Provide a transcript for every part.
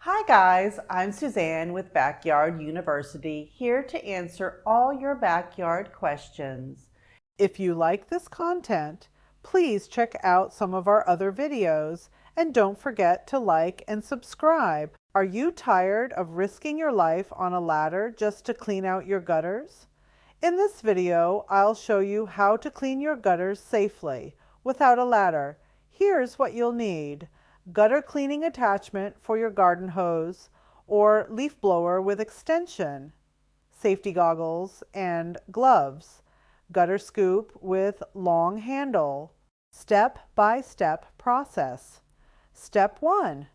Hi guys, I'm Suzanne with Backyard University, here to answer all your backyard questions. If you like this content, please check out some of our other videos and don't forget to like and subscribe. Are you tired of risking your life on a ladder just to clean out your gutters? In this video, I'll show you how to clean your gutters safely without a ladder. Here's what you'll need: gutter cleaning attachment for your garden hose or leaf blower with extension, safety goggles and gloves, gutter scoop with long handle. Step-by-step process. Step 1.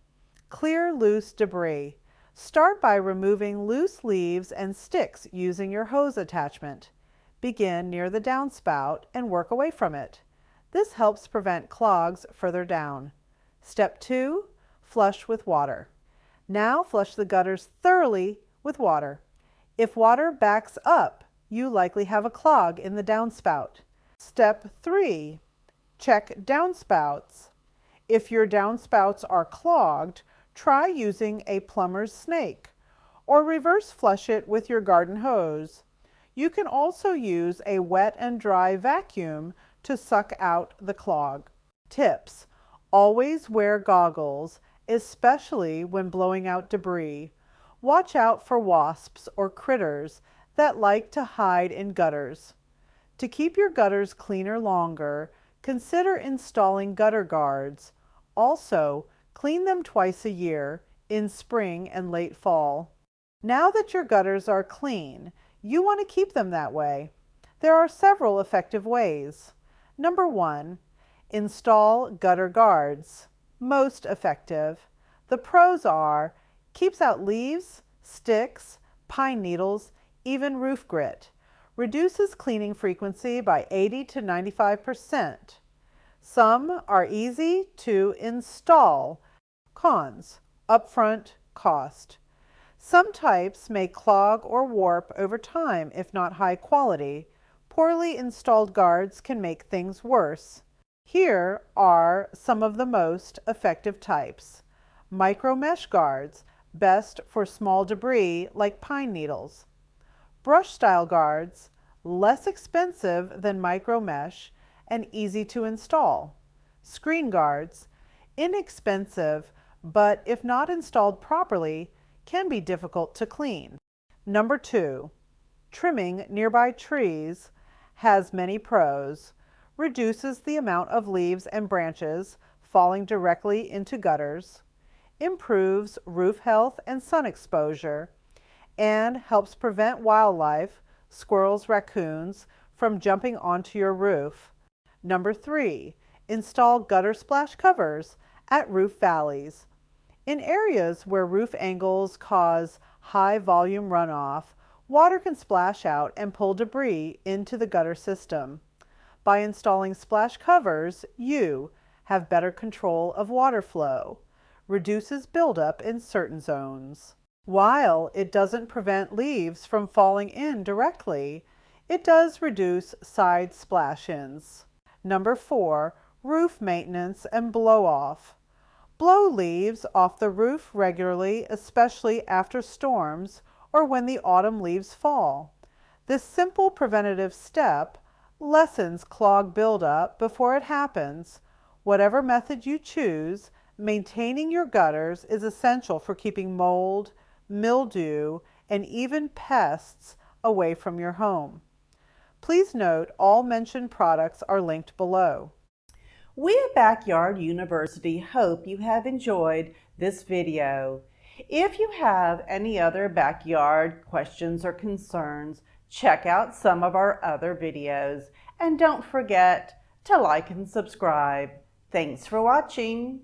Clear loose debris. Start by removing loose leaves and sticks using your hose attachment. Begin near the downspout and work away from it. This helps prevent clogs further down. Step 2. Flush with water. Now flush the gutters thoroughly with water. If water backs up, you likely have a clog in the downspout. Step 3. Check downspouts. If your downspouts are clogged, try using a plumber's snake or reverse flush it with your garden hose. You can also use a wet and dry vacuum to suck out the clog. Tips: always wear goggles, especially when blowing out debris. Watch out for wasps or critters that like to hide in gutters. To keep your gutters cleaner longer, consider installing gutter guards. Also, clean them twice a year, in spring and late fall. Now that your gutters are clean, you want to keep them that way. There are several effective ways. Number 1, install gutter guards. Most effective. The pros are: keeps out leaves, sticks, pine needles, even roof grit. Reduces cleaning frequency by 80 to 95%. Some are easy to install. Cons: upfront cost. Some types may clog or warp over time if not high quality. Poorly installed guards can make things worse. Here are some of the most effective types. Micro mesh guards, best for small debris like pine needles. Brush style guards, less expensive than micro mesh and easy to install. Screen guards, inexpensive, but if not installed properly, can be difficult to clean. Number 2, trimming nearby trees has many pros. Reduces the amount of leaves and branches falling directly into gutters, improves roof health and sun exposure, and helps prevent wildlife, squirrels, raccoons, from jumping onto your roof. Number 3, install gutter splash covers at roof valleys. In areas where roof angles cause high volume runoff, water can splash out and pull debris into the gutter system. By installing splash covers, you have better control of water flow, reduces buildup in certain zones. While it doesn't prevent leaves from falling in directly, it does reduce side splash-ins. Number 4, roof maintenance and blow-off. Blow leaves off the roof regularly, especially after storms or when the autumn leaves fall. This simple preventative step lessens clog buildup before it happens. Whatever method you choose, maintaining your gutters is essential for keeping mold, mildew, and even pests away from your home. Please note all mentioned products are linked below. We at Backyard University hope you have enjoyed this video. If you have any other backyard questions or concerns, check out some of our other videos and don't forget to like and subscribe. Thanks for watching.